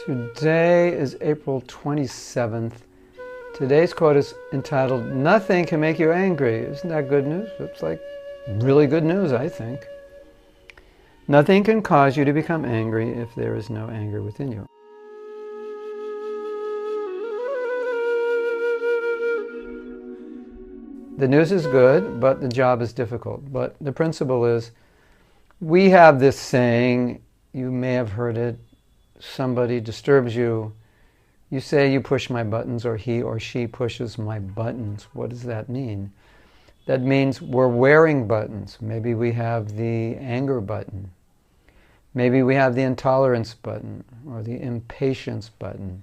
Today is April 27th. Today's quote is entitled, "Nothing can make you angry." Isn't that good news? It's like really good news, I think. Nothing can cause you to become angry if there is no anger within you. The news is good, but the job is difficult. But the principle is, we have this saying, you may have heard it, somebody disturbs you, you say, "You push my buttons," or "he or she pushes my buttons." What does that mean? That means we're wearing buttons. Maybe we have the anger button. Maybe we have the intolerance button or the impatience button.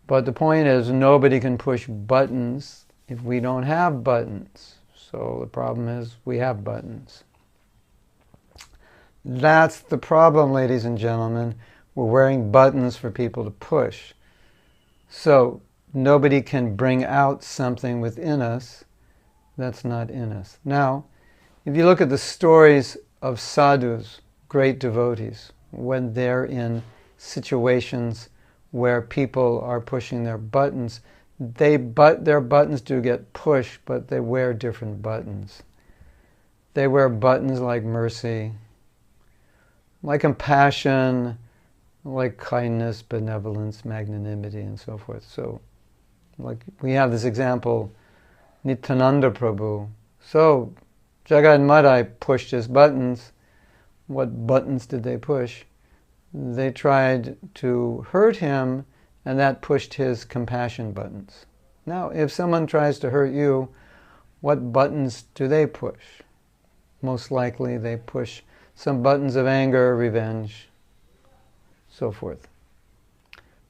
But the point is, nobody can push buttons if we don't have buttons. So the problem is, we have buttons. That's the problem, ladies and gentlemen. We're wearing buttons for people to push. So nobody can bring out something within us that's not in us. Now, if you look at the stories of sadhus, great devotees, when they're in situations where people are pushing their buttons, their buttons do get pushed, but they wear different buttons. They wear buttons like mercy, like compassion, like kindness, benevolence, magnanimity, and so forth. So, like we have this example, Nityananda Prabhu. So, Jagat and Madai pushed his buttons. What buttons did they push? They tried to hurt him, and that pushed his compassion buttons. Now, if someone tries to hurt you, what buttons do they push? Most likely they push some buttons of anger, revenge, so forth.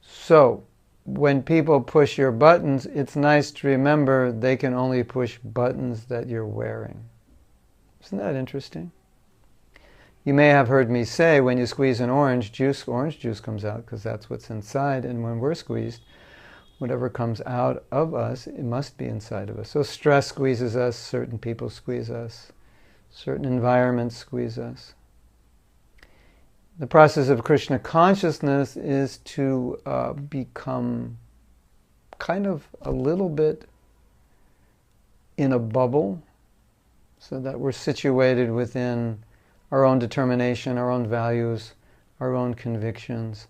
So, when people push your buttons, it's nice to remember they can only push buttons that you're wearing. Isn't that interesting? You may have heard me say, when you squeeze an orange juice comes out, because that's what's inside, and when we're squeezed, whatever comes out of us, it must be inside of us. So stress squeezes us, certain people squeeze us, certain environments squeeze us. The process of Krishna consciousness is to become kind of a little bit in a bubble, so that we're situated within our own determination, our own values, our own convictions,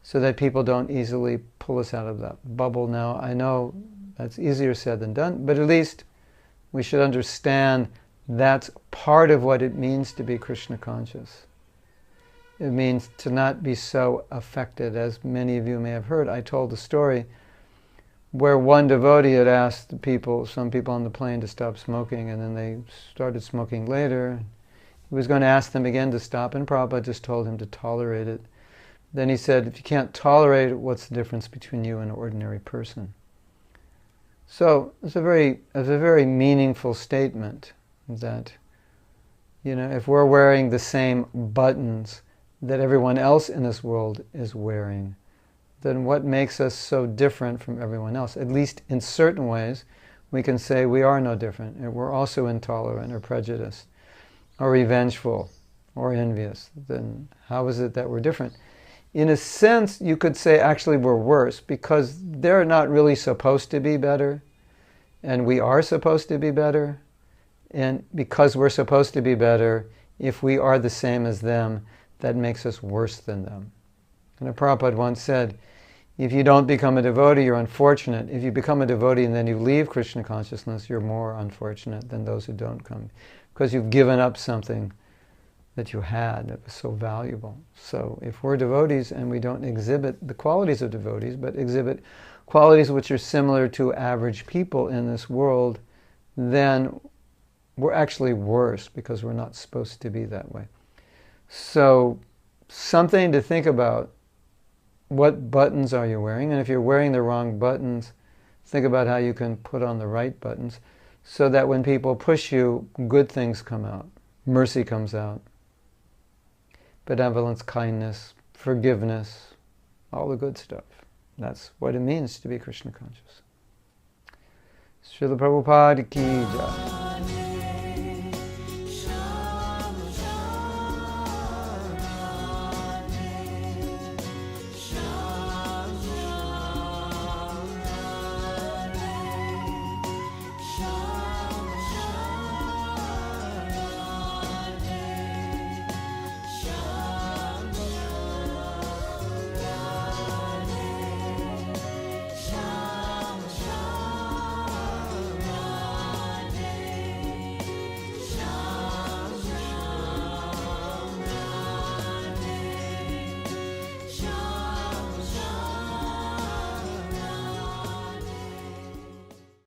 so that people don't easily pull us out of that bubble. Now, I know that's easier said than done, but at least we should understand that's part of what it means to be Krishna conscious. It means to not be so affected. As many of you may have heard, I told a story where one devotee had asked some people on the plane to stop smoking, and then they started smoking later. He was going to ask them again to stop, and Prabhupada just told him to tolerate it. Then he said, if you can't tolerate it, what's the difference between you and an ordinary person? So it's a very meaningful statement that, if we're wearing the same buttons that everyone else in this world is wearing, then what makes us so different from everyone else? At least in certain ways, we can say we are no different. And we're also intolerant or prejudiced or revengeful or envious. Then how is it that we're different? In a sense, you could say actually we're worse, because they're not really supposed to be better, and we are supposed to be better. And because we're supposed to be better, if we are the same as them, that makes us worse than them. And Prabhupada once said, if you don't become a devotee, you're unfortunate. If you become a devotee and then you leave Krishna consciousness, you're more unfortunate than those who don't come, because you've given up something that you had that was so valuable. So if we're devotees and we don't exhibit the qualities of devotees, but exhibit qualities which are similar to average people in this world, then we're actually worse, because we're not supposed to be that way. So something to think about. What buttons are you wearing? And if you're wearing the wrong buttons, think about how you can put on the right buttons, so that when people push you, good things come out. Mercy comes out. Benevolence, kindness, forgiveness, all the good stuff. That's what it means to be Krishna conscious. Srila Prabhupada ki jai.